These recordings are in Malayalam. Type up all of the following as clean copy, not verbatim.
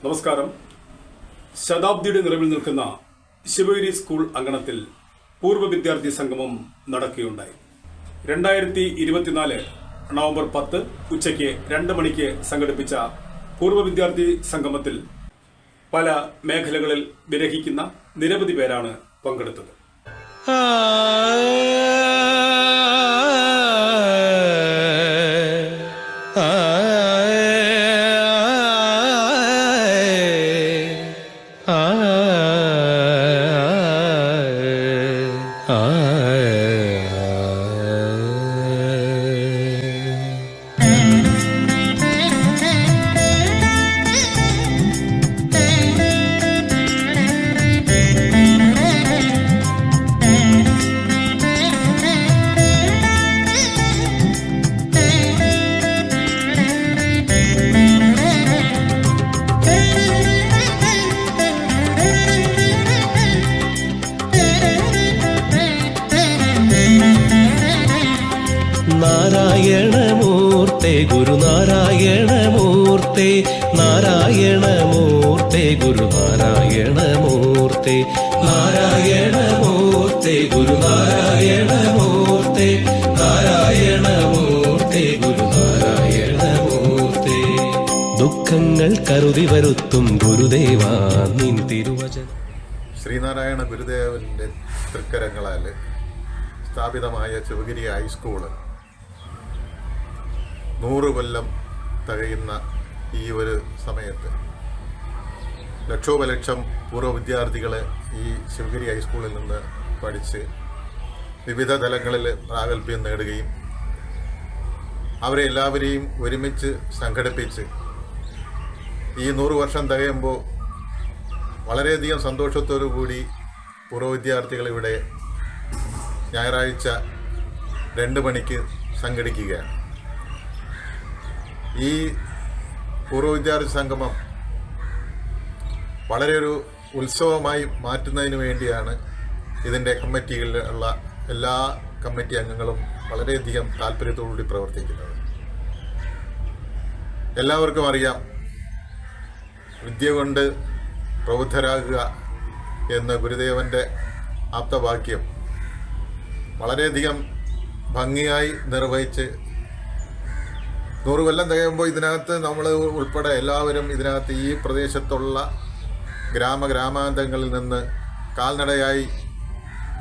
നമസ്കാരം. ശതാബ്ദിയുടെ നിറവിൽ നിൽക്കുന്ന ശിവഗിരി സ്കൂൾ അങ്കണത്തിൽ പൂർവ്വ വിദ്യാർത്ഥി സംഗമം നടക്കുകയുണ്ടായി. 2024 നവംബർ 10 ഉച്ചയ്ക്ക് 2 മണിക്ക് സംഘടിപ്പിച്ച പൂർവ്വ വിദ്യാർത്ഥി സംഗമത്തിൽ പല മേഖലകളിൽ വിരഹിക്കുന്ന നിരവധി പേരാണ് പങ്കെടുത്തത്. നാരായണമൂർത്തേ ഗുരുനാരായണമൂർത്തേ, നാരായണമൂർത്തേ ഗുരുനാരായണമൂർത്തേ, നാരായണമൂർത്തേ ഗുരുനാരായണമൂർത്തേ, നാരായണമൂർത്തേ ഗുരുനാരായണമൂർത്തേ. ദുഃഖങ്ങൾ കരുതി വരുത്തും ഗുരുദേവാ നിൻ തിരുവചനം. ശ്രീനാരായണ ഗുരുദേവന്റെ തൃക്കരങ്ങളാൽ സ്ഥാപിതമായ ശിവഗിരി ഹൈസ്കൂള് 100 കൊല്ലം തികയുന്ന ഈ ഒരു സമയത്ത് ലക്ഷോപലക്ഷം പൂർവ്വ വിദ്യാർത്ഥികളെ ഈ ശിവഗിരി ഹൈസ്കൂളിൽ നിന്ന് പഠിച്ച് വിവിധ തലങ്ങളിൽ പ്രാഗൽഭ്യം നേടുകയും അവരെ എല്ലാവരെയും ഒരുമിച്ച് സംഘടിപ്പിച്ച് ഈ 100 വർഷം തികയുമ്പോൾ വളരെയധികം സന്തോഷത്തോടു കൂടി പൂർവ്വ വിദ്യാർത്ഥികൾ ഇവിടെ ഞായറാഴ്ച 2 മണിക്ക് സംഘടിക്കുകയാണ്. ഈ പൂർവ്വ വിദ്യാർത്ഥി സംഗമം വളരെ ഒരു ഉത്സവമായി മാറ്റുന്നതിന് വേണ്ടിയാണ് ഇതിൻ്റെ കമ്മിറ്റികളിലുള്ള എല്ലാ കമ്മിറ്റി അംഗങ്ങളും വളരെയധികം താല്പര്യത്തോടുകൂടി പ്രവർത്തിക്കുന്നത്. എല്ലാവർക്കും അറിയാം, വിദ്യ കൊണ്ട് പ്രബുദ്ധരാകുക എന്ന ഗുരുദേവൻ്റെ ആപ്തവാക്യം വളരെയധികം ഭംഗിയായി നിർവഹിച്ച് 100 കൊല്ലം തികയുമ്പോൾ ഇതിനകത്ത് നമ്മൾ ഉൾപ്പെടെ എല്ലാവരും ഇതിനകത്ത് ഈ പ്രദേശത്തുള്ള ഗ്രാമാന്തരങ്ങളിൽ നിന്ന് കാൽനടയായി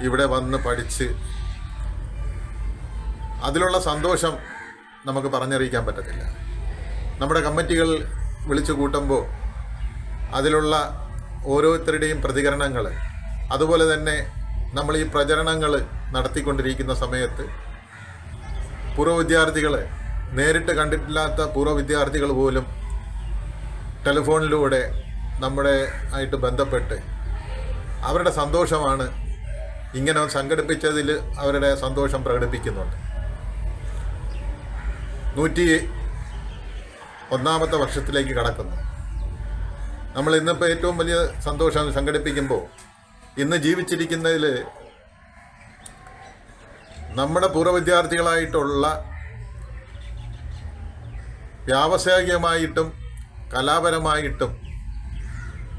ഇവിടെ വന്ന് പഠിച്ച് അതിലുള്ള സന്തോഷം നമുക്ക് പറഞ്ഞറിയിക്കാൻ പറ്റത്തില്ല. നമ്മുടെ കമ്മിറ്റികൾ വിളിച്ചു കൂട്ടുമ്പോൾ അതിലുള്ള ഓരോരുത്തരുടെയും പ്രതികരണങ്ങൾ, അതുപോലെ തന്നെ നമ്മൾ ഈ പ്രചരണങ്ങൾ നടത്തിക്കൊണ്ടിരിക്കുന്ന സമയത്ത് പൂർവ്വ വിദ്യാർത്ഥികൾ, നേരിട്ട് കണ്ടിട്ടില്ലാത്ത പൂർവ്വ വിദ്യാർത്ഥികൾ പോലും ടെലിഫോണിലൂടെ നമ്മുടെ ആയിട്ട് ബന്ധപ്പെട്ട് അവരുടെ സന്തോഷമാണ് ഇങ്ങനെ സംഘടിപ്പിച്ചതിൽ അവരുടെ സന്തോഷം പ്രകടിപ്പിക്കുന്നുണ്ട്. 101ാമത്തെ വർഷത്തിലേക്ക് കടക്കുന്നു. നമ്മൾ ഇന്നിപ്പോൾ ഏറ്റവും വലിയ സന്തോഷം സംഘടിപ്പിക്കുമ്പോൾ ഇന്ന് ജീവിച്ചിരിക്കുന്നതിൽ നമ്മുടെ പൂർവ്വ വിദ്യാർത്ഥികളായിട്ടുള്ള വ്യാവസായികമായിട്ടും കലാപരമായിട്ടും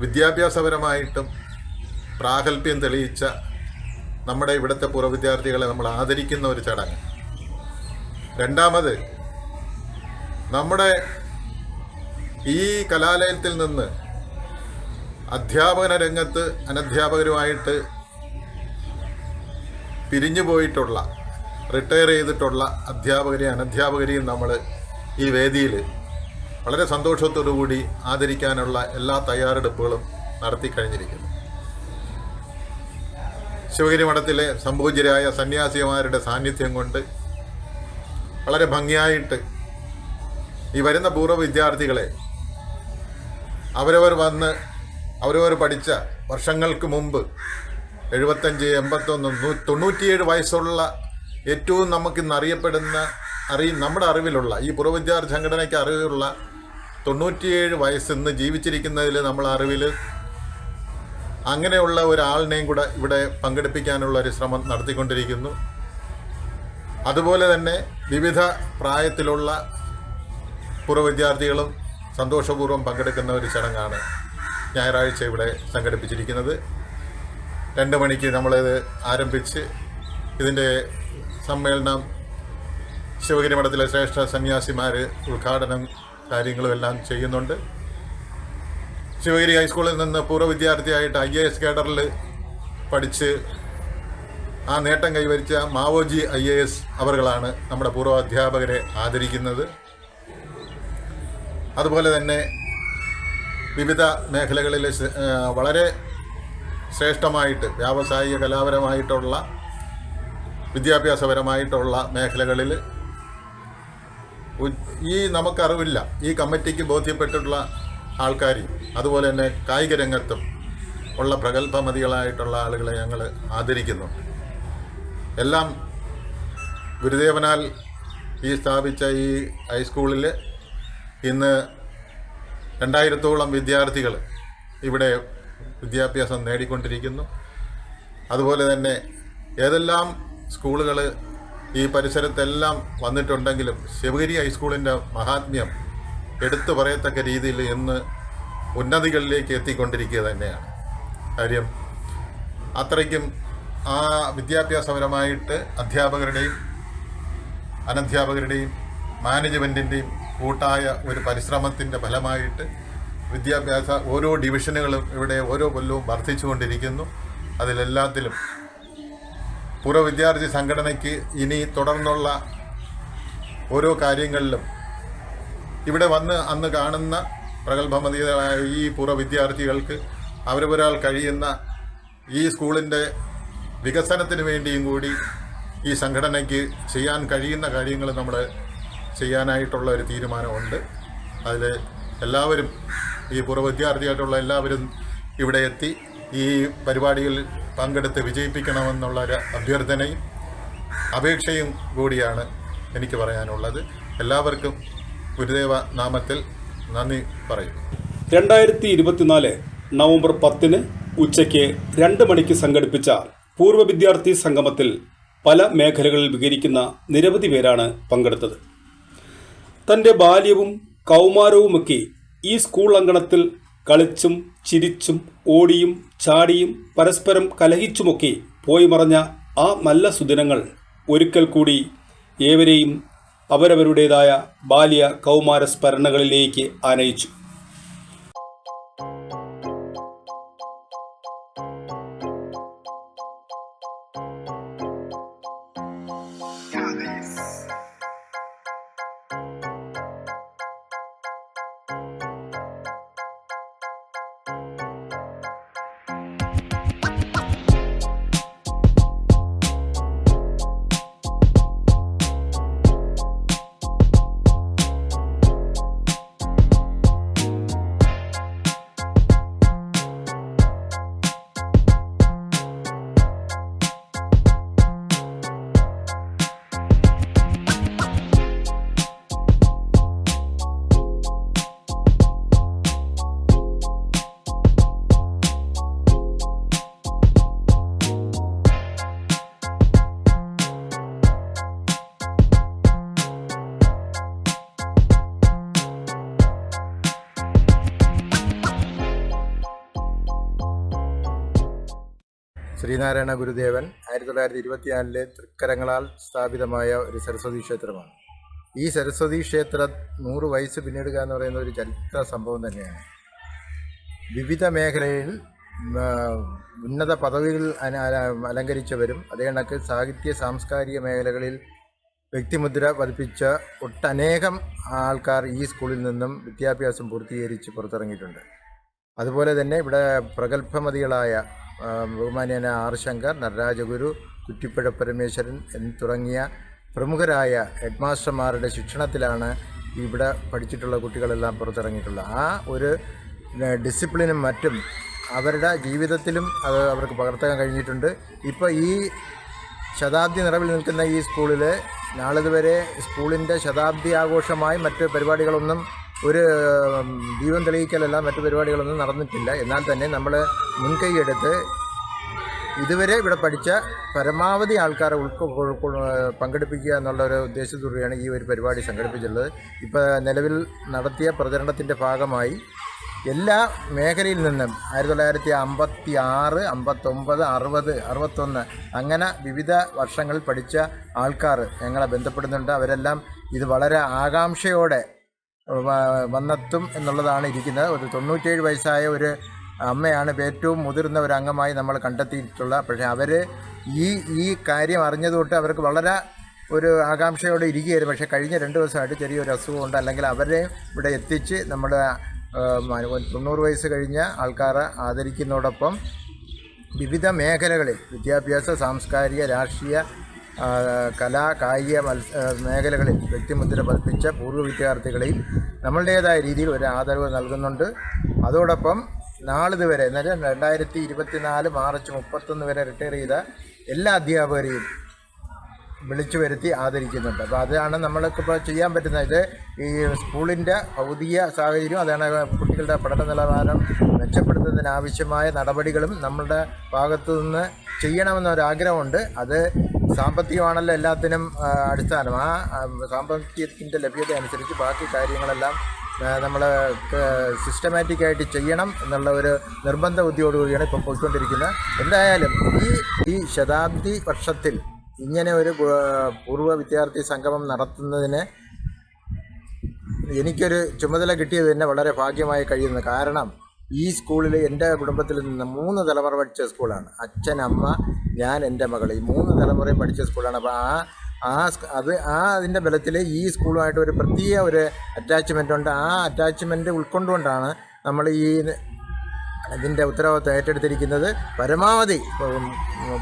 വിദ്യാഭ്യാസപരമായിട്ടും പ്രാഗൽഭ്യം തെളിയിച്ച നമ്മുടെ ഇവിടുത്തെ പൂർവ്വ വിദ്യാർത്ഥികളെ നമ്മൾ ആദരിക്കുന്ന ഒരു ചടങ്ങ്. രണ്ടാമത്, നമ്മുടെ ഈ കലാലയത്തിൽ നിന്ന് അധ്യാപന രംഗത്ത് അനധ്യാപകരുമായിട്ട് പിരിഞ്ഞു പോയിട്ടുള്ള, റിട്ടയർ ചെയ്തിട്ടുള്ള അധ്യാപകരെയും അനധ്യാപകരെയും നമ്മൾ ഈ വേദിയിൽ വളരെ സന്തോഷത്തോടു കൂടി ആദരിക്കാനുള്ള എല്ലാ തയ്യാറെടുപ്പുകളും നടത്തി കഴിഞ്ഞിരിക്കുന്നു. ശിവഗിരി മഠത്തിലെ സംപൂജ്യരായ സന്യാസിമാരുടെ സാന്നിധ്യം കൊണ്ട് വളരെ ഭംഗിയായിട്ട് ഈ വരുന്ന പൂർവ്വ വിദ്യാർത്ഥികളെ അവരവർ പഠിച്ച വർഷങ്ങൾക്ക് മുമ്പ് 75, 81, 97 വയസ്സുള്ള ഏറ്റവും നമുക്കിന്ന് അറിയപ്പെടുന്ന നമ്മുടെ അറിവിലുള്ള ഈ പൂർവ്വ വിദ്യാർത്ഥി സംഘടനയ്ക്ക് അറിവിലുള്ള 97 വയസ്സിന്ന് ജീവിച്ചിരിക്കുന്നതിൽ നമ്മളെ അറിവിൽ അങ്ങനെയുള്ള ഒരാളിനെയും കൂടെ ഇവിടെ പങ്കെടുപ്പിക്കാനുള്ള ഒരു ശ്രമം നടത്തിക്കൊണ്ടിരിക്കുന്നു. അതുപോലെ തന്നെ വിവിധ പ്രായത്തിലുള്ള പൂർവ്വ വിദ്യാർത്ഥികളും സന്തോഷപൂർവ്വം പങ്കെടുക്കുന്ന ഒരു ചടങ്ങാണ് ഞായറാഴ്ച ഇവിടെ സംഘടിപ്പിച്ചിരിക്കുന്നത്. 2 മണിക്ക് നമ്മളിത് ആരംഭിച്ച് ഇതിൻ്റെ സമ്മേളനം ശിവഗിരി മഠത്തിലെ ശ്രേഷ്ഠ സന്യാസിമാർ ഉദ്ഘാടനം കാര്യങ്ങളും എല്ലാം ചെയ്യുന്നുണ്ട്. ശിവഗിരി ഹൈസ്കൂളിൽ നിന്ന് പൂർവ്വ വിദ്യാർത്ഥിയായിട്ട് IAS കേഡറിൽ പഠിച്ച് ആ നേട്ടം കൈവരിച്ച മാവോജി IAS അവർകളാണ് നമ്മുടെ പൂർവ്വ അധ്യാപകരെ ആദരിക്കുന്നത്. അതുപോലെ തന്നെ വിവിധ മേഖലകളിൽ വളരെ ശ്രേഷ്ഠമായിട്ട് വ്യാവസായിക കലാപരമായിട്ടുള്ള വിദ്യാഭ്യാസപരമായിട്ടുള്ള മേഖലകളിൽ ഈ നമുക്കറിവില്ല, ഈ കമ്മിറ്റിക്ക് ബോധ്യപ്പെട്ടിട്ടുള്ള ആൾക്കാർ, അതുപോലെ തന്നെ കായിക രംഗത്തും ഉള്ള പ്രഗത്ഭമതികളായിട്ടുള്ള ആളുകളെ ഞങ്ങൾ ആദരിക്കുന്നുണ്ട്. എല്ലാം ഗുരുദേവനാൽ ഈ സ്ഥാപിച്ച ഈ ഹൈസ്കൂളിൽ ഇന്ന് 2000-ഓളം വിദ്യാർത്ഥികൾ ഇവിടെ വിദ്യാഭ്യാസം നേടിക്കൊണ്ടിരിക്കുന്നു. അതുപോലെ തന്നെ ഏതെല്ലാം സ്കൂളുകൾ ഈ പരിസരത്തെല്ലാം വന്നിട്ടുണ്ടെങ്കിലും ശിവഗിരി ഹൈസ്കൂളിൻ്റെ മഹാത്മ്യം എടുത്തു പറയത്തക്ക രീതിയിൽ ഇന്ന് ഉന്നതികളിലേക്ക് എത്തിക്കൊണ്ടിരിക്കുക തന്നെയാണ്. കാര്യം അത്രയ്ക്കും ആ വിദ്യാഭ്യാസപരമായിട്ട് അധ്യാപകരുടെയും അനധ്യാപകരുടെയും മാനേജ്മെൻറ്റിൻ്റെയും കൂട്ടായ ഒരു പരിശ്രമത്തിൻ്റെ ഫലമായിട്ട് വിദ്യാഭ്യാസ ഓരോ ഡിവിഷനുകളും ഇവിടെ ഓരോ കൊല്ലവും വർദ്ധിച്ചുകൊണ്ടിരിക്കുന്നു. അതിലെല്ലാത്തിലും പൂർവ്വ വിദ്യാർത്ഥി സംഘടനയ്ക്ക് ഇനി തുടർന്നുള്ള ഓരോ കാര്യങ്ങളിലും ഇവിടെ വന്ന് അന്ന് കാണുന്ന പ്രഗത്ഭമതികളായ ഈ പൂർവ്വ വിദ്യാർത്ഥികൾക്ക് അവരൊരാൾ കഴിയുന്ന ഈ സ്കൂളിൻ്റെ വികസനത്തിന് വേണ്ടിയും കൂടി ഈ സംഘടനയ്ക്ക് ചെയ്യാൻ കഴിയുന്ന കാര്യങ്ങൾ നമ്മൾ ചെയ്യാനായിട്ടുള്ള ഒരു തീരുമാനമുണ്ട്. അതിൽ എല്ലാവരും ഈ പൂർവ്വ വിദ്യാർത്ഥിയായിട്ടുള്ള എല്ലാവരും ഇവിടെ എത്തി ഈ പരിപാടികളിൽ പങ്കെടുത്ത് വിജയിപ്പിക്കണമെന്നുള്ള ഒരു അഭ്യർത്ഥനയും അപേക്ഷയും കൂടിയാണ് എനിക്ക് പറയാനുള്ളത്. എല്ലാവർക്കും ഗുരുദേവ നാമത്തിൽ നന്ദി പറയുന്നു. 2024 നവംബർ 10 ഉച്ചയ്ക്ക് 2 മണിക്ക് സംഘടിപ്പിച്ച പൂർവ്വ വിദ്യാർത്ഥി സംഗമത്തിൽ പല മേഖലകളിൽ വിഹരിക്കുന്ന നിരവധി പേരാണ് പങ്കെടുത്തത്. തൻ്റെ ബാല്യവും കൗമാരവുമൊക്കെ ഈ സ്കൂൾ അങ്കണത്തിൽ കളിച്ചും ചിരിച്ചും ഓടിയും ചാടിയും പരസ്പരം കലഹിച്ചുമൊക്കെ പോയി മറഞ്ഞ ആ നല്ല സുദിനങ്ങൾ ഒരിക്കൽ കൂടി ഏവരെയും അവരവരുടേതായ ബാല്യ കൗമാര സ്മരണകളിലേക്ക് ആനയിച്ചു. ശ്രീനാരായണ ഗുരുദേവൻ 1924 തൃക്കരങ്ങളാൽ സ്ഥാപിതമായ ഒരു സരസ്വതി ക്ഷേത്രമാണ്. ഈ സരസ്വതി ക്ഷേത്രം 100 വയസ്സ് പിന്നിടുക എന്ന് പറയുന്ന ഒരു ചരിത്ര സംഭവം തന്നെയാണ്. വിവിധ മേഖലയിൽ ഉന്നത പദവികൾ അലങ്കരിച്ചവരും അതേ കണക്ക് സാഹിത്യ സാംസ്കാരിക മേഖലകളിൽ വ്യക്തിമുദ്ര പതിപ്പിച്ച ഒട്ടനേകം ആൾക്കാർ ഈ സ്കൂളിൽ നിന്നും വിദ്യാഭ്യാസം പൂർത്തീകരിച്ച് പുറത്തിറങ്ങിയിട്ടുണ്ട്. അതുപോലെ തന്നെ ഇവിടെ പ്രഗത്ഭമതികളായ ബഹുമാന്യന ആർ ശങ്കർ, നടരാജഗുരു, കുറ്റിപ്പുഴ പരമേശ്വരൻ തുടങ്ങിയ പ്രമുഖരായ ഹെഡ് മാസ്റ്റർമാരുടെ ശിക്ഷണത്തിലാണ് ഇവിടെ പഠിച്ചിട്ടുള്ള കുട്ടികളെല്ലാം പുറത്തിറങ്ങിയിട്ടുള്ളത്. ആ ഒരു ഡിസിപ്ലിനും മറ്റും അവരുടെ ജീവിതത്തിലും അത് അവർക്ക് പകർത്താൻ കഴിഞ്ഞിട്ടുണ്ട്. ഇപ്പോൾ ഈ ശതാബ്ദി നിറവിൽ നിൽക്കുന്ന ഈ സ്കൂളിൽ നാളിതുവരെ സ്കൂളിൻ്റെ ശതാബ്ദി ആഘോഷമായി മറ്റ് പരിപാടികളൊന്നും ഒരു ദീപം തെളിയിക്കലല്ല മറ്റു പരിപാടികളൊന്നും നടന്നിട്ടില്ല. എന്നാൽ തന്നെ നമ്മൾ മുൻകൈയെടുത്ത് ഇതുവരെ ഇവിടെ പഠിച്ച പരമാവധി ആൾക്കാരെ പങ്കെടുപ്പിക്കുക എന്നുള്ള ഒരു ഉദ്ദേശത്തോടെയാണ് ഈ ഒരു പരിപാടി സംഘടിപ്പിച്ചിട്ടുള്ളത്. ഇപ്പോൾ നിലവിൽ നടത്തിയ പ്രചരണത്തിൻ്റെ ഭാഗമായി എല്ലാ മേഖലയിൽ നിന്നും 1956, 59, 60, 61 അങ്ങനെ വിവിധ വർഷങ്ങളിൽ പഠിച്ച ആൾക്കാർ ഞങ്ങളെ ബന്ധപ്പെടുന്നുണ്ട്. അവരെല്ലാം ഇത് വളരെ ആകാംക്ഷയോടെ വന്നെത്തും എന്നുള്ളതാണ് ഇരിക്കുന്നത്. ഒരു 97 വയസ്സായ ഒരു അമ്മയാണ് ഏറ്റവും മുതിർന്ന ഒരു അംഗമായി നമ്മൾ കണ്ടെത്തിയിട്ടുള്ള. പക്ഷേ അവർ ഈ കാര്യം അറിഞ്ഞത് തൊട്ട് അവർക്ക് വളരെ ഒരു ആകാംക്ഷയോടെ ഇരിക്കുകയായിരുന്നു. പക്ഷേ കഴിഞ്ഞ 2 ദിവസമായിട്ട് ചെറിയൊരു അസുഖമുണ്ട്. അല്ലെങ്കിൽ അവരെ ഇവിടെ എത്തിച്ച് നമ്മൾ 90 വയസ്സ് കഴിഞ്ഞ ആൾക്കാരെ ആദരിക്കുന്നതോടൊപ്പം വിവിധ മേഖലകളിൽ വിദ്യാഭ്യാസ, സാംസ്കാരിക, രാഷ്ട്രീയ, കലാ, കായിക മേഖലകളിൽ വ്യക്തിമുദ്ര പതിപ്പിച്ച പൂർവ്വ വിദ്യാർത്ഥികളെയും നമ്മളുടേതായ രീതിയിൽ ഒരു ആദരവ് നൽകുന്നുണ്ട്. അതോടൊപ്പം നാളിതുവരെ എന്നുവെച്ചാൽ 2024 മാർച്ച് 31 വരെ റിട്ടയർ ചെയ്ത എല്ലാ അധ്യാപകരെയും വിളിച്ചു വരുത്തി ആദരിക്കുന്നുണ്ട്. അപ്പോൾ അതാണ് നമ്മൾക്കിപ്പോൾ ചെയ്യാൻ പറ്റുന്നത്. ഇത് ഈ സ്കൂളിൻ്റെ ഭൗതിക സാഹചര്യം, അതാണ് കുട്ടികളുടെ പഠന നിലവാരം മെച്ചപ്പെടുത്തുന്നതിനാവശ്യമായ നടപടികളും നമ്മളുടെ ഭാഗത്തു നിന്ന് ചെയ്യണമെന്നൊരാഗ്രഹമുണ്ട്. അത് സാമ്പത്തികമാണല്ലോ എല്ലാത്തിനും അടിസ്ഥാനം. ആ സാമ്പത്തികത്തിൻ്റെ ലഭ്യത അനുസരിച്ച് ബാക്കി കാര്യങ്ങളെല്ലാം നമ്മൾ സിസ്റ്റമാറ്റിക്കായിട്ട് ചെയ്യണം എന്നുള്ള ഒരു നിർബന്ധ ബുദ്ധിയോടുകൂടിയാണ് ഇപ്പോൾ പോയിക്കൊണ്ടിരിക്കുന്നത്. എന്തായാലും ഈ ശതാബ്ദി വർഷത്തിൽ ഇങ്ങനെ ഒരു പൂർവ്വ വിദ്യാർത്ഥി സംഗമം നടത്തുന്നതിന് എനിക്കൊരു ചുമതല കിട്ടിയത് തന്നെ വളരെ ഭാഗ്യമായി കഴിയുന്നു. കാരണം ഈ സ്കൂളിൽ എൻ്റെ കുടുംബത്തിൽ നിന്ന് 3 തലമുറ പഠിച്ച സ്കൂളാണ്. അച്ഛൻ, അമ്മ, ഞാൻ, എൻ്റെ മകൾ, ഈ 3 തലമുറയും പഠിച്ച സ്കൂളാണ്. അപ്പോൾ അതിൻ്റെ ബലത്തിൽ ഈ സ്കൂളുമായിട്ട് ഒരു പ്രത്യേക ഒരു അറ്റാച്ച്മെൻ്റ് ഉണ്ട്. ആ അറ്റാച്ച്മെൻറ്റ് ഉൾക്കൊണ്ടുകൊണ്ടാണ് നമ്മൾ ഇതിൻ്റെ ഉത്തരവാദിത്വം ഏറ്റെടുത്തിരിക്കുന്നത്. പരമാവധി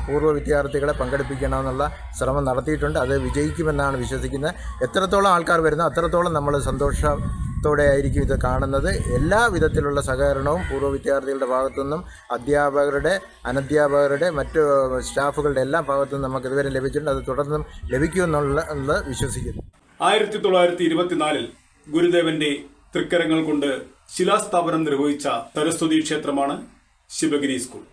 പൂർവ്വ വിദ്യാർത്ഥികളെ പങ്കെടുപ്പിക്കണമെന്നുള്ള ശ്രമം നടത്തിയിട്ടുണ്ട്. അത് വിജയിക്കുമെന്നാണ് വിശ്വസിക്കുന്നത്. എത്രത്തോളം ആൾക്കാർ വരുന്നോ അത്രത്തോളം നമ്മൾ സന്തോഷത്തോടെ ആയിരിക്കും ഇത് കാണുന്നത്. എല്ലാ വിധത്തിലുള്ള സഹകരണവും പൂർവ്വ വിദ്യാർത്ഥികളുടെ ഭാഗത്തുനിന്നും അധ്യാപകരുടെ, അനധ്യാപകരുടെ, മറ്റു സ്റ്റാഫുകളുടെ എല്ലാ ഭാഗത്തുനിന്നും നമുക്ക് ഇതുവരെ ലഭിച്ചിട്ടുണ്ട്. അത് തുടർന്നും ലഭിക്കുമെന്നുള്ള വിശ്വസിക്കുന്നു. 1924 ഗുരുദേവന്റെ തൃക്കരങ്ങൾ കൊണ്ട് ശിലാസ്ഥാപനം നിർവഹിച്ച സരസ്വതി ക്ഷേത്രമാണ് ശിവഗിരി സ്കൂൾ.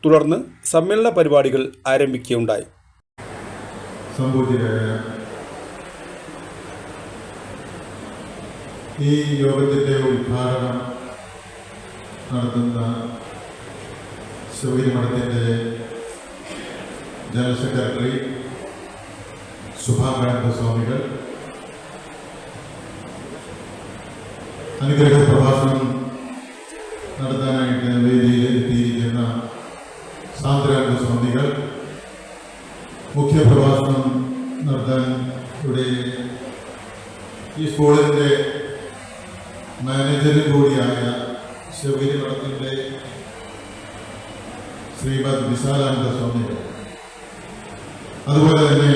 തുടർന്ന് സമ്മേളന പരിപാടികൾ ആരംഭിക്കുകയുണ്ടായി. സംഭൂതിരായ ഈ യോഗത്തിൻ്റെ ഉദ്ഘാടനം നടത്തുന്ന ശിവഗിരി മഠത്തിൻ്റെ ജനറൽ സെക്രട്ടറി സുഭാകാനന്ദ സ്വാമികൾ, അനുഗ്രഹ പ്രഭാഷണം നടത്താനായിട്ട് വേദിയിൽ എത്തിയിരിക്കുന്ന സാന്ദ്രാനന്ദ സ്വാമികൾ, മുഖ്യപ്രഭാഷണം നടത്താൻ ഇവിടെ ഈ സ്കൂളിൻ്റെ മാനേജറും കൂടിയായ ശിവഗിരി മഠത്തിൻ്റെ ശ്രീമദ് വിശാലാനന്ദ സ്വാമികൾ, അതുപോലെ തന്നെ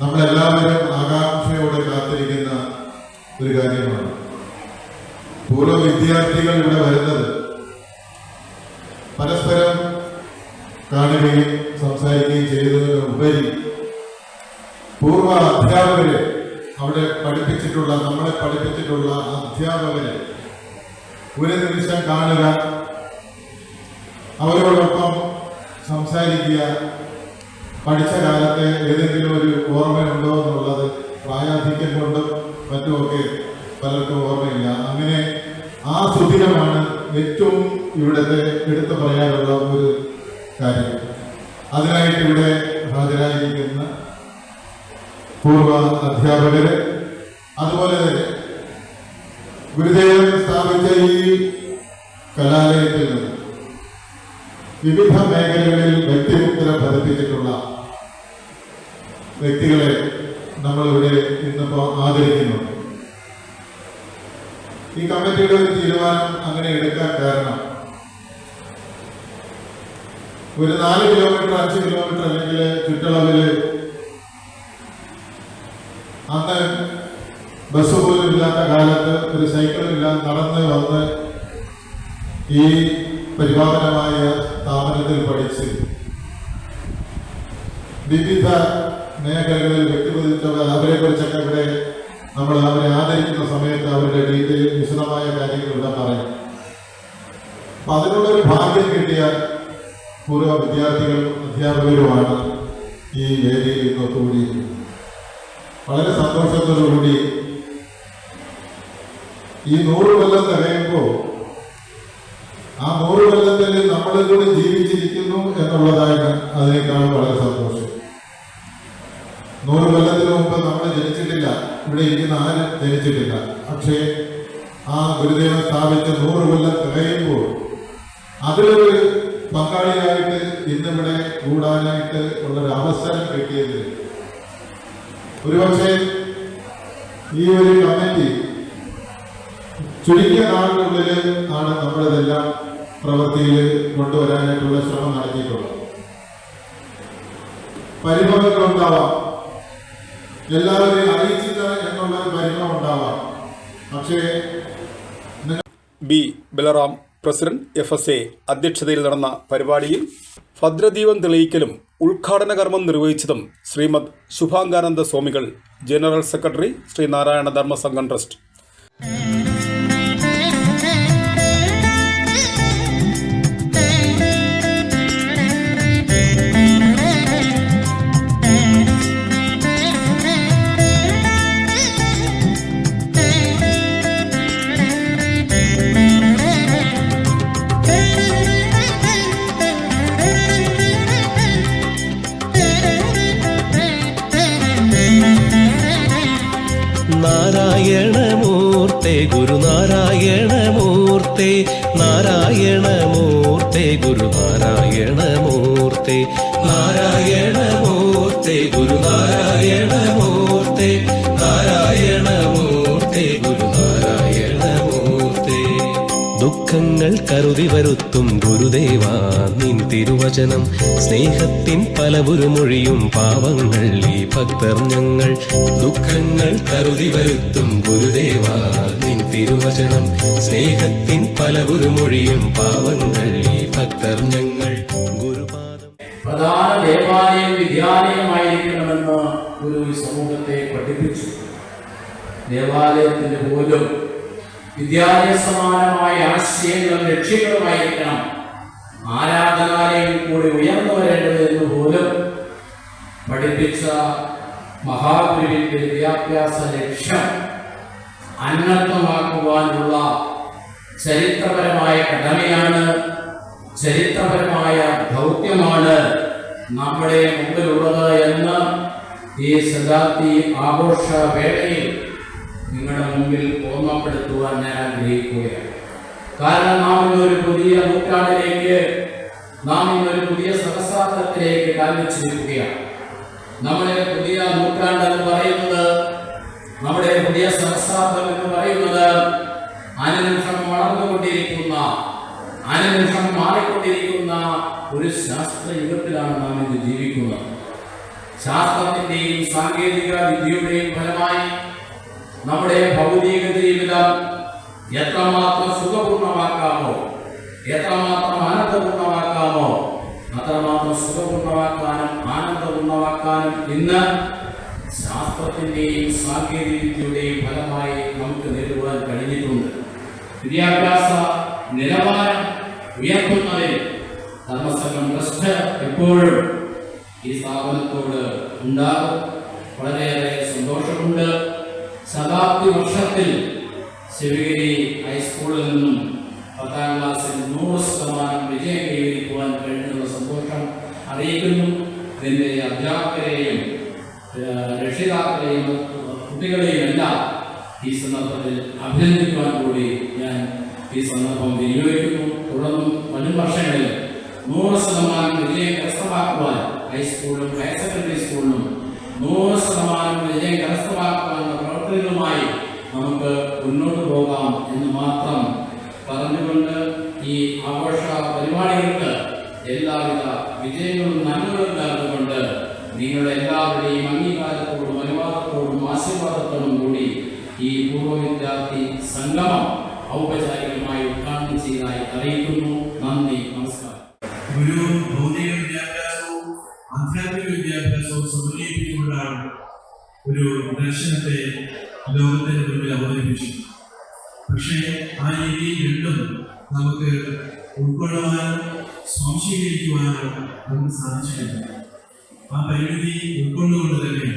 നമ്മളെല്ലാവരും ആകാംക്ഷയോടെ കാത്തിരിക്കുന്ന ഒരു കാര്യമാണ്. പൂർവ്വ വിദ്യാർത്ഥികൾ ഇവിടെ വരുന്നത് പരസ്പരം കാണുകയും സംസാരിക്കുകയും ചെയ്തതിനുപരി പൂർവ്വ അധ്യാപകരെ, അവിടെ പഠിപ്പിച്ചിട്ടുള്ള, നമ്മളെ പഠിപ്പിച്ചിട്ടുള്ള അധ്യാപകരെ ഒരു നിമിഷം കാണുക, അവരോടൊപ്പം സംസാരിക്കുക, പഠിച്ച കാലത്തെ ഏതെങ്കിലും ഒരു ഓർമ്മയുണ്ടോ എന്നുള്ളത് പ്രായാധിക്യം കൊണ്ടും മറ്റുമൊക്കെ പലർക്കും ഓർമ്മയില്ല. അങ്ങനെ ആ സുദിനമാണ് ഏറ്റവും ഇവിടുത്തെ എടുത്തു പറയാനുള്ള ഒരു കാര്യം. അതിനായിട്ട് ഇവിടെ ഹാജരായിരിക്കുന്ന പൂർവ്വ അധ്യാപകര്, അതുപോലെ തന്നെ ഗുരുദേവൻ സ്ഥാപിച്ച ഈ കലാലയത്തിൽ നിന്ന് വിവിധ മേഖലകളിൽ വ്യക്തിമുദ്ര പതിപ്പിച്ചിട്ടുള്ള വ്യക്തികളെ നമ്മളിവിടെ ഇന്നിപ്പോൾ ആദരിക്കുന്നുണ്ട്. ഈ കമ്മിറ്റിയുടെ ഒരു തീരുമാനം അങ്ങനെ എടുക്കാൻ കാരണം ഒരു 4 കിലോമീറ്റർ 5 കിലോമീറ്റർ അല്ലെങ്കിൽ ചുറ്റളവില് അന്ന് ബസ് പോലും ഇല്ലാത്ത കാലത്ത് ഒരു സൈക്കിളില്ലാതെ നടന്ന് വന്ന് ഈ പരിപാലനമായ സ്ഥാപനത്തിൽ പഠിച്ച് വിവിധ മേഖലകളിൽ വ്യക്തിപതിച്ചവർ, അവരെ കുറിച്ചൊക്കെ ഇവിടെ നമ്മൾ അവരെ ആദരിക്കുന്ന സമയത്ത് അവരുടെ ഡീറ്റെയിൽ വിശദമായ കാര്യങ്ങൾ ഇവിടെ പറയും. അപ്പൊ അതിനുള്ളൊരു ഭാഗ്യം കിട്ടിയ പൂർവ്വ വിദ്യാർത്ഥികളും അധ്യാപകരുമാണ് ഈ വേദിയിൽ ഇന്ന് ഒത്തുകൂടിയിരിക്കുന്നത്. വളരെ സന്തോഷത്തോടുകൂടി ഈ 100 കൊല്ലം തികയുമ്പോൾ ആ 100 കൊല്ലത്തിൽ നമ്മളും കൂടി ജീവിച്ചിരിക്കുന്നു എന്നുള്ളതാണ് അതിനേക്കാൾ വളരെ സന്തോഷം. 100 കൊല്ലത്തിന് മുമ്പ് നമ്മൾ ജനിച്ചിട്ടില്ല, ഇവിടെ ഇരിക്കുന്ന ആരും ജനിച്ചിട്ടില്ല. പക്ഷേ ആ ഗുരുദേവൻ സ്ഥാപിച്ച 100 കൊല്ലം തികയുമ്പോൾ അതിലൊരു പങ്കാളിയായിട്ട് ഇന്നിവിടെ കൂടാനായിട്ട് ഉള്ളൊരു അവസരം കിട്ടിയത് ഒരുപക്ഷെ ഈ ഒരു കമ്മിറ്റി ചുരുങ്ങിയ നാളിനുള്ളിൽ ആണ് നമ്മളിതെല്ലാം പ്രവൃത്തിയിൽ കൊണ്ടുവരാനായിട്ടുള്ള ശ്രമം നടത്തിയിട്ടുള്ളത്. പരിഭവങ്ങളുണ്ടാവാം, എല്ലാവരെയും അറിയിച്ചില്ല എന്നുള്ള ഒരു പരിഭവം ഉണ്ടാവാം. പക്ഷേ ബി ബലറാം, പ്രസിഡന്റ് FSA അധ്യക്ഷതയിൽ നടന്ന പരിപാടിയിൽ ഭദ്രദീപം തെളിയിക്കലും ഉദ്ഘാടന കർമ്മം നിർവഹിച്ചതും ശ്രീമദ് ശുഭാംഗാനന്ദ സ്വാമികൾ, general secretary, Sreenarayana Dharmasangham trust. നാരായണമൂർത്തേ ഗുരുനാരായണമൂർത്തേ, നാരായണമൂർത്തേ ഗുരുനാരായണമൂർത്തേ, നാരായണമൂർത്തേ ഗുരുനാരായണമൂർത്തേ, നാരായണമൂർത്തേ ഗുരുനാരായണമൂർത്തേ. ദുഃഖങ്ങൾ കരുതി വരുത്തും ഗുരുദേവാ നിൻ തിരുവചനം, സ്നേഹത്തിൻ പലവുരു മൊഴിയും പാവങ്ങൾ ഈ ഭക്തർ ഞങ്ങൾ. ദുഃഖങ്ങൾ കരുതി വരുത്തും ഗുരുദേവാ നിൻ തിരുവചനം, സ്നേഹത്തിൻ പലവുരു മൊഴിയും പാവങ്ങൾ ഈ ഭക്തർ ഞങ്ങൾ. ഗുരുപാദം പ്രധാന ദേവാലയം വിദ്യാലയമായിരിക്കണമെന്ന് ഗുരു സമൂഹത്തെ പഠിപ്പിച്ചു. ദേവാലയത്തിന്റെ പോലും വിദ്യാലയ സമാനമായ ആശയങ്ങളും ലക്ഷ്യങ്ങളുമായിരിക്കണം ആരാധനാലയം കൂടി ഉയർന്നു വരേണ്ടത് എന്ന് പോലും പഠിപ്പിച്ച മഹാഗുരുവിന്റെ വിദ്യാഭ്യാസ ലക്ഷ്യം അന്വർത്ഥമാക്കുവാനുള്ള ചരിത്രപരമായ കടമയാണ്, ചരിത്രപരമായ ദൗത്യമാണ് നമ്മുടെ മുമ്പിലുള്ളത് എന്ന് ഈ ശതാബ്ദി ആഘോഷ വേളയിൽ നിങ്ങളുടെ മുമ്പിൽ ഓർമ്മപ്പെടുത്തുവാൻ ഞാൻ ആഗ്രഹിക്കുകയാണ്. കാരണം നാം ഇന്നൊരു പുതിയ നൂറ്റാണ്ടിലേക്ക്, നാം ഇന്നൊരു പുതിയ സഹസ്രാബ്ദത്തിലേക്ക് കാൽവെച്ചിരിക്കുകയാണ്. നമ്മുടെ പുതിയ നൂറ്റാണ്ട് എന്ന് പറയുന്നത്, നമ്മുടെ പുതിയ സഹസ്രാബ്ദം എന്ന് പറയുന്നത് അനുനിമിഷം വളർന്നുകൊണ്ടിരിക്കുന്ന, അനുനിമിഷം മാറിക്കൊണ്ടിരിക്കുന്ന ഒരു ശാസ്ത്ര യുഗത്തിലാണ് നാം ഇന്ന് ജീവിക്കുന്നത്. ശാസ്ത്രത്തിന്റെയും സാങ്കേതിക വിദ്യയുടെയും ഫലമായി നമ്മുടെ ഭൗതിക ജീവിതം എത്രമാത്രം സുഖപൂർണമാക്കാമോ, എത്രമാത്രം ആനന്ദപൂർണമാക്കാമോ, അത്രമാത്രം സുഖപൂർണമാക്കാനും ആനന്ദപൂർണമാക്കാനും ഇന്ന് ശാസ്ത്രത്തിന്റെയും സാങ്കേതിക വിദ്യയുടെയും ഫലമായി നമുക്ക് നേടുവാൻ കഴിഞ്ഞിട്ടുണ്ട്. വിദ്യാഭ്യാസ നിലവാരം ഉയർത്തുന്നതിൽ ധർമ്മസംഘം ട്രസ്റ്റ് എപ്പോഴും ഈ സ്ഥാപനത്തോട് ഉണ്ടാകും. വളരെയേറെ സന്തോഷമുണ്ട്. ശതാബ്ദി വർഷത്തിൽ ശിവഗിരി ഹൈസ്കൂളിൽ നിന്നും 10ാം ക്ലാസ്സിൽ 100% വിജയം കൈവരിക്കുവാൻ കഴിഞ്ഞുള്ള സന്തോഷം അറിയിക്കുന്നു. ഇതിൻ്റെ അധ്യാപകരെയും രക്ഷിതാക്കളെയും കുട്ടികളെയും എല്ലാം ഈ സന്ദർഭത്തിൽ അഭിനന്ദിക്കുവാൻ കൂടി ഞാൻ ഈ സന്ദർഭം വിനിയോഗിക്കുന്നു. തുടർന്നും വരും വർഷങ്ങളിൽ 100% വിജയം കരസ്ഥമാക്കുവാൻ ഹൈസ്കൂളിലും ഹയർ സെക്കൻഡറി സ്കൂളിലും 100% വിജയം കരസ്ഥമാക്കുവാനുള്ള പ്രവർത്തനങ്ങളുമായി നമുക്ക് മുന്നോട്ട് പോകാം എന്ന് മാത്രം പറഞ്ഞുകൊണ്ട് ഈ ആഘോഷ പരിപാടികൾക്ക് എല്ലാവിധ വിജയങ്ങളും നന്മകളും നേർന്നുകൊണ്ട് നിങ്ങളുടെ എല്ലാവരുടെയും അംഗീകാരത്തോടും അനുവാദത്തോടും ആശീർവാദത്തോടും കൂടി ഈ പൂർവ്വ വിദ്യാർത്ഥി സംഗമം ഔപചാരികമായി ഉദ്ഘാടനം ചെയ്തതായി അറിയിക്കുന്നു. നന്ദി, നമസ്കാരം. ഒരു ഭൗതിക വിദ്യാഭ്യാസവും ആധ്യാത്മിക വിദ്യാഭ്യാസവും സമന്വയിപ്പിച്ചുകൊണ്ടാണ് ഒരു ദർശനത്തെ ലോകത്തിന് മുന്നിൽ അവതരിപ്പിച്ചത്. പക്ഷേ ആ രീതിയിൽ രണ്ടും നമുക്ക് ഉൾക്കൊള്ളുവാനും സ്വാംശീകരിക്കുവാനും നമുക്ക് സാധിച്ചിട്ടില്ല. ആ പരിമിതി ഉൾക്കൊണ്ടുകൊണ്ട് തന്നെ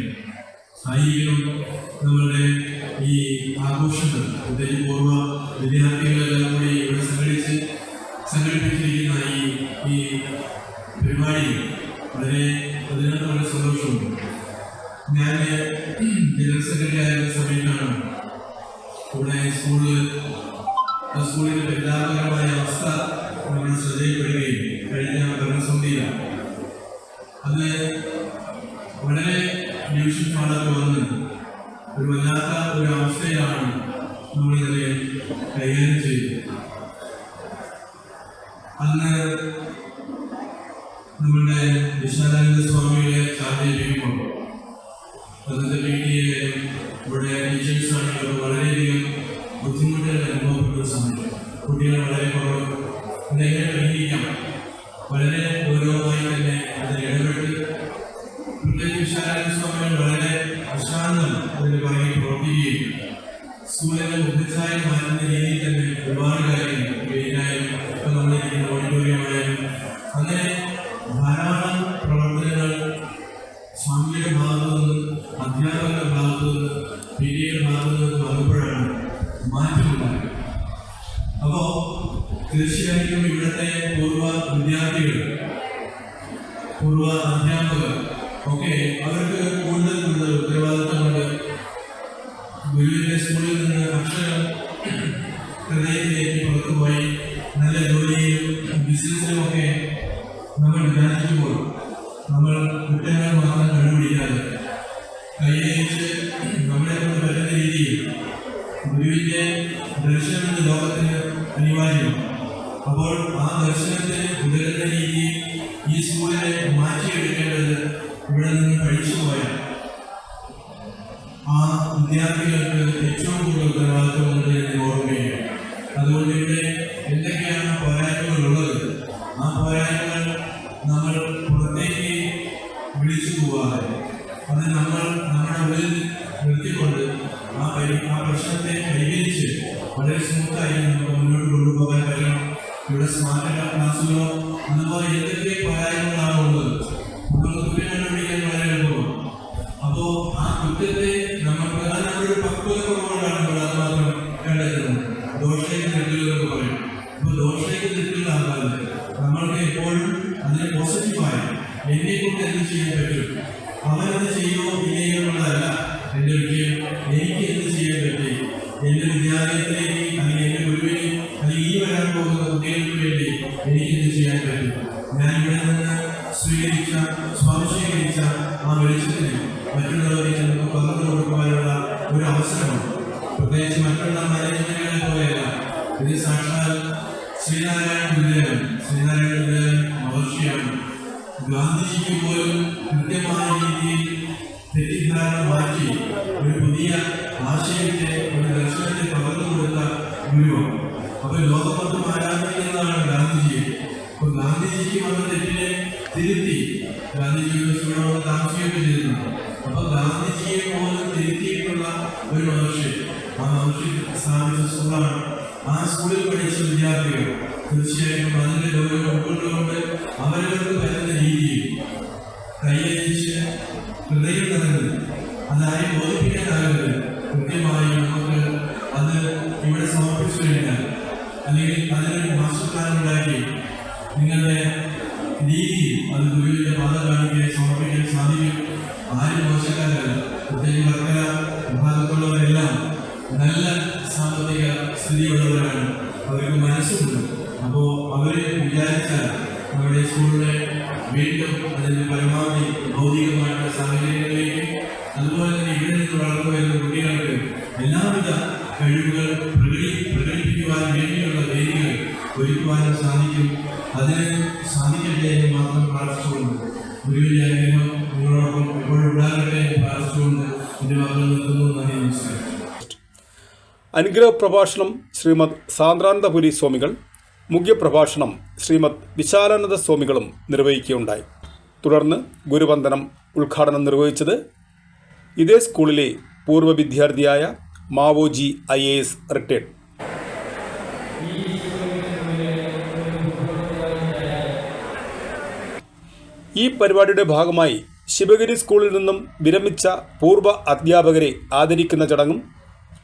ആയിരിക്കണം നമ്മളുടെ ഈ ആഘോഷങ്ങൾ, പ്രത്യേകിച്ച് പൂർവ്വ വിദ്യാർത്ഥികളെല്ലാം കൂടി ഇവിടെ സംഘടിപ്പിച്ചിരിക്കുന്ന ഈ പരിപാടി അതിനകത്ത് വളരെ സന്തോഷമുണ്ട്. ഞാൻ ജനറൽ സെക്രട്ടറി ആയിരുന്ന സമയത്താണ് ഇവിടെ സ്കൂളിന്റെ പരിതാപകരമായ അവസ്ഥ നമ്മുടെ ശ്രദ്ധയിൽപ്പെടുകയും കഴിഞ്ഞ ഭരണസമിതിയിലാണ് അത് വളരെ ഡിവിഷൻ പാടൊക്കെ വന്ന് ഒരു വല്ലാത്ത ഒരു അവസ്ഥയിലാണ് നമ്മളിതിനെ കൈകാര്യം ചെയ്തത്. അന്ന് നമ്മളുടെ വിശാലാനന്ദ സ്വാമിയുടെ ചാർജ് ചെയ്യുമ്പോൾ അന്നത്തെ PTA ഇവിടെ ടീച്ചേഴ്സാണെങ്കിലും വളരെയധികം ബുദ്ധിമുട്ടുകൾ അനുഭവപ്പെട്ട സമയം, കുട്ടികൾ വളരെ കുറവ്, ഇതെങ്ങനെ പരിഹരിക്കാം, വളരെ ഗൗരവമായി തന്നെ അതിൽ ഇടപെട്ട് പ്രത്യേകിച്ച് വിശാലാനന്ദ സ്വാമികൾ വളരെ അശാന്തം അതിന് പുറകെ പ്രവർത്തിക്കുകയും സ്കൂളിന്റെ മുഖച്ഛായ മാറ്റുന്ന രീതിയിൽ തന്നെ ഒരുപാട് കാര്യങ്ങൾ വെയിലായും ഇപ്പം നമ്മളിരിക്കുന്ന ഓഡിറ്റോറിയമായാലും അങ്ങനെ ധാരാളം പ്രവർത്തനങ്ങൾ സ്വാമിയുടെ ഭാഗത്തു നിന്ന്, അധ്യാപകരുടെ ഭാഗത്തു നിന്ന്, PTA ഭാഗത്തു നിന്ന് വന്നപ്പോഴാണ് മാറ്റമുണ്ടായത്. അപ്പോൾ തീർച്ചയായിട്ടും ഇവിടുത്തെ പൂർവ്വ വിദ്യാർത്ഥികൾ, പൂർവ്വ അധ്യാപകർ ഒക്കെ അവർക്ക് കൂടുതൽ ഉത്തരവാദിത്തമുണ്ട്. ഗുരുവിന്റെ സ്കൂളിൽ നിന്ന് അക്ഷരം ഹൃദയത്തിലേക്ക് പുറത്തുപോയി നല്ല ജോലിയിലും ബിസിനസ്സിലുമൊക്കെ നമ്മൾ വിചാരിക്കുമ്പോൾ നമ്മൾ കുറ്റങ്ങൾ മാത്രം കണ്ടുപിടിക്കാതെ കൈയച്ച് നമ്മളെ കൊണ്ട് പറ്റുന്ന രീതിയിൽ ഗുരുവിന്റെ ദർശനം ലോകത്തിന് അനിവാര്യമാണ്. അപ്പോൾ ആ ദർശനത്തിന് ഉതരുന്ന രീതിയിൽ ഈ സ്കൂളിനെ മാറ്റിയെടുക്കേണ്ടത് ഇവിടെ നിന്ന് പഠിച്ചു പോയാൽ ആ വിദ്യാർത്ഥികൾക്ക് ഏറ്റവും കൂടുതൽ ഉത്തരവാദിത്വമുണ്ട് എന്ന് ഓർമ്മയാണ്. അതുകൊണ്ട് ഇവിടെ എന്തൊക്കെയാണ് പോരായ്മകളുള്ളത്, ആ പോരായ്മകൾ നമ്മൾ പുറത്തേക്ക് വിളിച്ചു പോകാതെ അത് നമ്മൾ നമ്മുടെ ഉള്ളിൽ നിർത്തിക്കൊണ്ട് ആ പ്രശ്നത്തെ പരിഹരിച്ച് വളരെ സ്മൂത്തായി നമുക്ക് മുന്നോട്ട് കൊണ്ടുപോകാൻ പറ്റണം. ഇവിടെ സ്മാർട്ട് ക്ലാസ്സുകളോ അതുപോലെ എന്തൊക്കെ പോരായ്മകളാണ് ഉള്ളത് നമ്മൾ കുറ്റം കണ്ടുപിടിക്കാൻ വളരെ എളുപ്പമാണ്. അപ്പോൾ ആ കുറ്റത്തെ നമുക്ക് നമ്മുടെ പക്വത കുറവുകൊണ്ടാണ് നമ്മൾ അത് മാത്രം കണ്ടെത്തുന്നത്. ദോഷയ്ക്ക് തെറ്റുകളെന്ന് പറയും. അപ്പോൾ ദോഷയ്ക്ക് തെറ്റുകളാകാതെ നമ്മൾക്ക് എപ്പോഴും അതിനെ പോസിറ്റീവായി എന്നെക്കൊണ്ട് എന്ത് ചെയ്യാൻ പറ്റും, അവനത് ചെയ്യുമോ ഇല്ലയോ എന്നുള്ളതല്ല എൻ്റെ വിഷയം. എനിക്ക് എന്ത് ചെയ്യാൻ പറ്റി, എൻ്റെ വിദ്യാലയത്തിലേക്ക് അല്ലെങ്കിൽ എൻ്റെ ഗുരുവിന് അല്ലെങ്കിൽ ഈ വരാൻ പോകുന്ന കുട്ടികൾക്ക് വേണ്ടി എനിക്ക് എന്ത് ചെയ്യാൻ പറ്റും. ഞാൻ ഇവിടെ നിന്ന് സ്വാംശീകരിച്ച ആ വെളിച്ചത്തിന് മറ്റുള്ളവരെ നമുക്ക് പകർന്നു കൊടുക്കുവാനുള്ള ഒരു അവസരമാണ്. പ്രത്യേകിച്ച് മറ്റുള്ള മാനേജ്മെന്റുകളെ പോലെയല്ല, ഇത് സാക്ഷാൽ ശ്രീനാരായണ ഗുരുദേവൻ മഹർഷിയാണ്. ഗാന്ധിജിക്ക് പോലും കൃത്യമായ രീതിയിൽ തെറ്റിദ്ധാരണ മാറ്റി ഒരു പുതിയ ആശയത്തെ, ഒരു ദർശനത്തെ പകർന്നു കൊടുത്ത ഗുരുവാണ്. അപ്പൊ ലോകമൊത്തം ആരാധിക്കുന്നതാണ് ഗാന്ധിജിയെ. അപ്പൊ ഗാന്ധിജിക്ക് വന്ന തെറ്റിനെ തിരുത്തി ഗാന്ധിജിയുടെ സ്കൂളിനോട് താമസിക്കുകയൊക്കെ ചെയ്തിട്ടുണ്ട്. അപ്പൊ ഗാന്ധിജിയെ പോലും തിരുത്തിയിട്ടുള്ള ഒരു മഹർഷി, ആ മഹർഷി സ്ഥാപിച്ച സ്കൂളാണ്. ആ സ്കൂളിൽ പഠിച്ച വിദ്യാർത്ഥികൾ തീർച്ചയായിട്ടും അതിന്റെ ഗൗരവം ഉൾക്കൊണ്ടുകൊണ്ട് അവരവർക്ക് പറ്റുന്ന രീതിയിൽ കൈയടിച്ച് ഹൃദയം നിറഞ്ഞത് അതായി ബോധിപ്പിക്കാനാകുന്നത് കൃത്യമായി നമുക്ക് അത് ഇവിടെ സമർപ്പിച്ചു കഴിഞ്ഞാൽ, അല്ലെങ്കിൽ അതിനൊരു മാസ്റ്റർ പ്ലാൻ ഉണ്ടാക്കി നിങ്ങളുടെ രീതിയിൽ അത് ഗുരുവിന്റെ പാത കാണിക്കാൻ സമർപ്പിക്കാൻ സാധിക്കും. ആരും മോശക്കാരല്ല. പ്രത്യേകിച്ച് വർക്കല വിഭാഗത്തുള്ളവരെല്ലാം നല്ല സാമ്പത്തിക സ്ഥിതിയുള്ളവരാണ്, അവർക്ക് മനസ്സുണ്ട്. അപ്പോൾ അവര് വിചാരിച്ചാൽ നമ്മുടെ സ്കൂളിനെ വീണ്ടും അതിന്റെ പരമാവധി ഭൗതികമായിട്ടുള്ള സാഹചര്യങ്ങളിലേക്ക്, അതുപോലെ തന്നെ ഇവിടെ നിന്ന് വളർന്നു വരുന്ന കുട്ടികൾക്ക് എല്ലാവിധ കഴിവുകൾ പ്രകടിപ്പിക്കുവാൻ വേണ്ടിയുള്ള വേദികൾ ഒരുക്കുവാനും സാധിക്കും. അതിന് സാധിക്കട്ടെ എന്ന് മാത്രം പ്രാർത്ഥിച്ചുകൊണ്ട് ഗുരുവിന്റെ അനുഗ്രഹം നിങ്ങളോടൊപ്പം എപ്പോഴും ഉണ്ടാകട്ടെ എന്ന് പ്രാർത്ഥിച്ചുകൊണ്ട് എന്റെ വാക്കുകൾ നിർത്തുന്നു. നന്ദി, നമസ്കാരം. അനുഗ്രഹ പ്രഭാഷണം ശ്രീമദ് സാന്ദ്രാനന്ദപുരി സ്വാമികൾ, മുഖ്യപ്രഭാഷണം ശ്രീമദ് വിശാലാനന്ദ സ്വാമികളും നിർവഹിക്കുകയുണ്ടായി. തുടർന്ന് ഗുരുവന്ദനം ഉദ്ഘാടനം നിർവഹിച്ചത് ഇതേ സ്കൂളിലെ പൂർവ്വ വിദ്യാർത്ഥിയായ മാവോജി IAS റിട്ടയർഡ്. ഈ പരിപാടിയുടെ ഭാഗമായി ശിവഗിരി സ്കൂളിൽ നിന്നും വിരമിച്ച പൂർവ്വ അധ്യാപകരെ ആദരിക്കുന്ന ചടങ്ങും,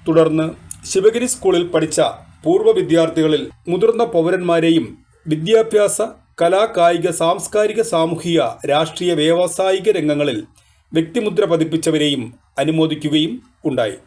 തുടർന്ന് ശിവഗിരി സ്കൂളിൽ പഠിച്ച പൂർവ്വ വിദ്യാർത്ഥികളിൽ മുതിർന്ന പൗരന്മാരെയും വിദ്യാഭ്യാസ, കലാ, കായിക, സാംസ്കാരിക, സാമൂഹിക, രാഷ്ട്രീയ, വ്യാവസായിക രംഗങ്ങളിൽ വ്യക്തിമുദ്ര പതിപ്പിച്ചവരെയും അനുമോദിക്കുകയും ഉണ്ടായി.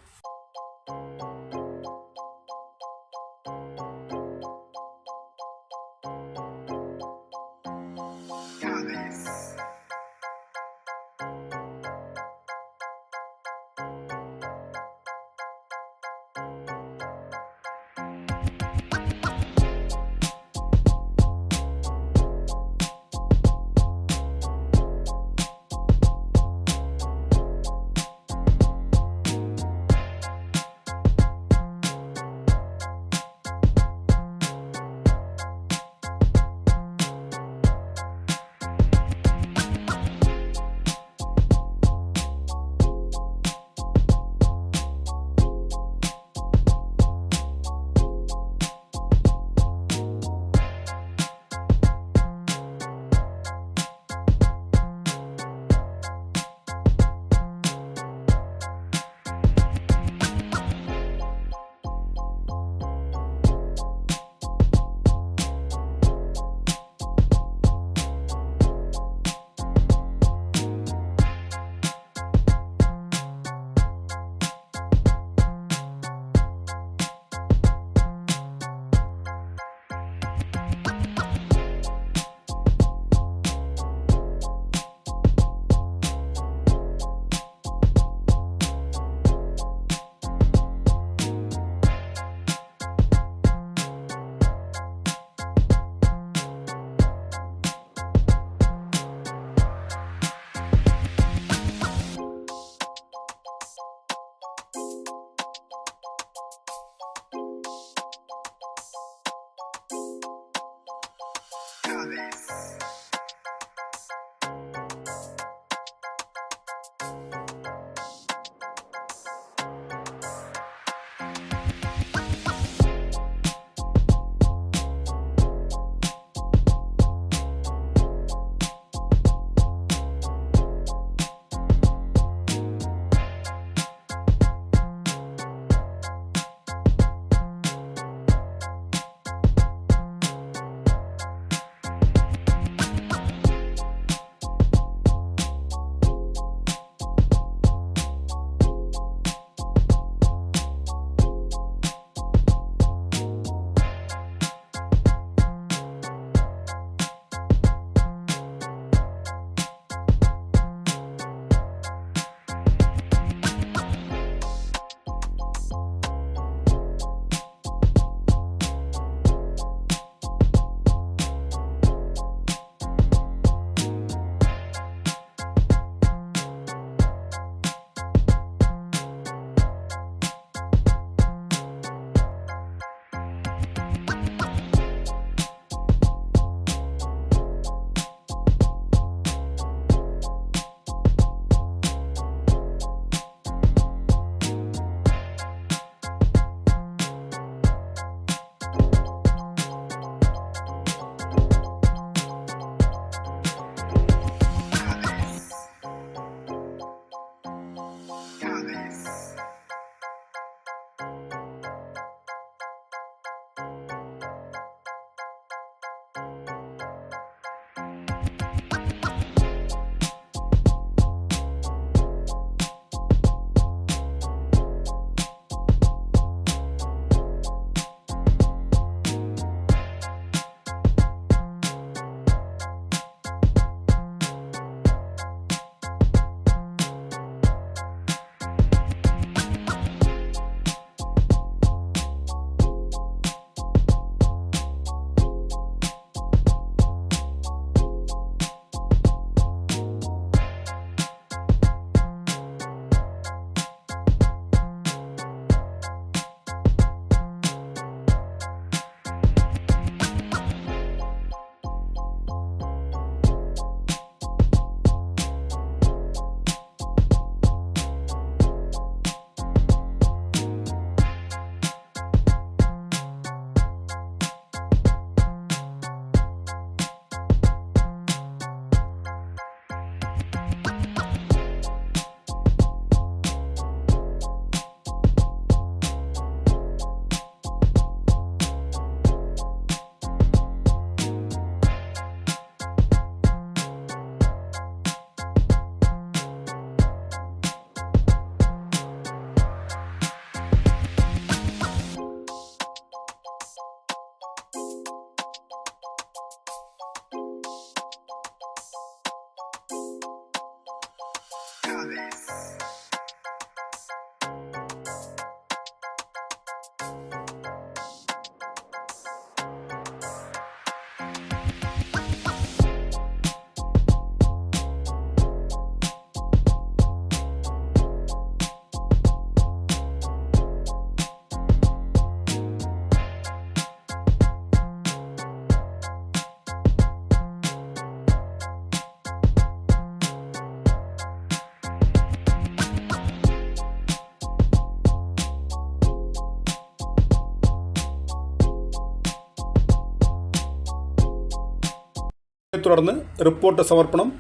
തുടർന്ന് റിപ്പോർട്ട് സമർപ്പണം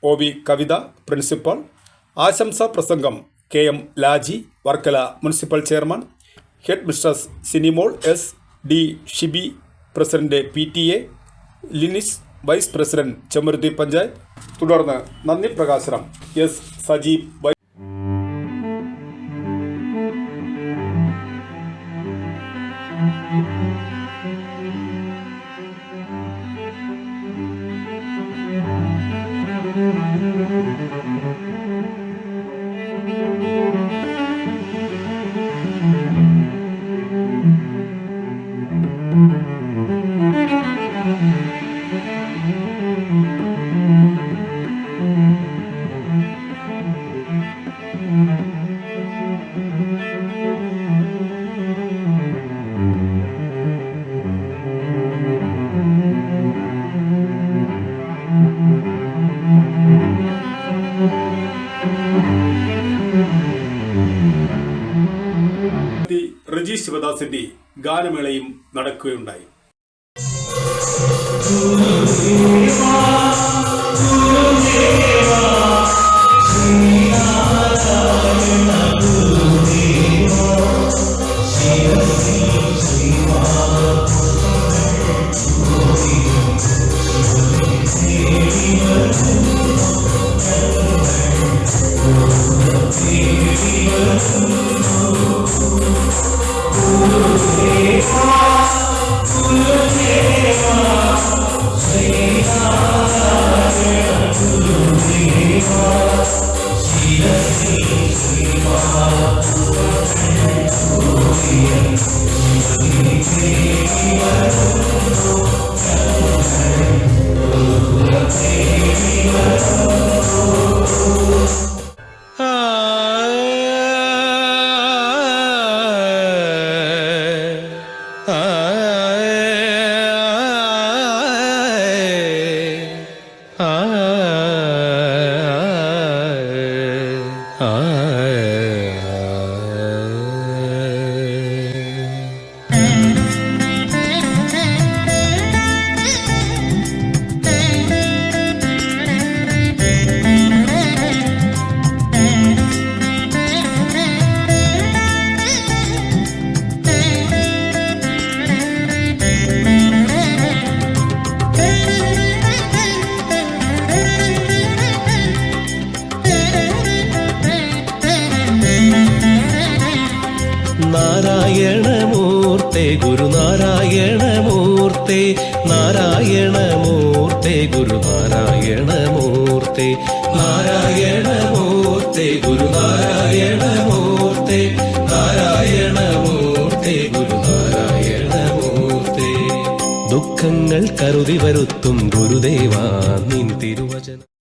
OV കവിത പ്രിൻസിപ്പൽ, ആശംസാ പ്രസംഗം KM Laji Varkala municipal chairman, head mistress Sinimol SD Shibi, president PTA Linis, vice president Chemmaruthi panchayat. തുടർന്ന് നന്ദി പ്രകാശനം S സജീവ്. റജി ശിവദാസിന്റെ ഗാനമേളയും നടക്കുകയുണ്ടായി. നാരായണമൂർത്തേ ഗുരുനാരായണമൂർത്തേ, നാരായണമൂർത്തേ ഗുരുനാരായണമൂർത്തേ, നാരായണമൂർത്തേ ഗുരുനാരായണമൂർത്തേ, നാരായണമൂർത്തേ ഗുരുനാരായണമൂർത്തേ. ദുഃഖങ്ങൾ കരുതി വരുത്തും ഗുരുദേവാ നിൻ തിരുവചനം.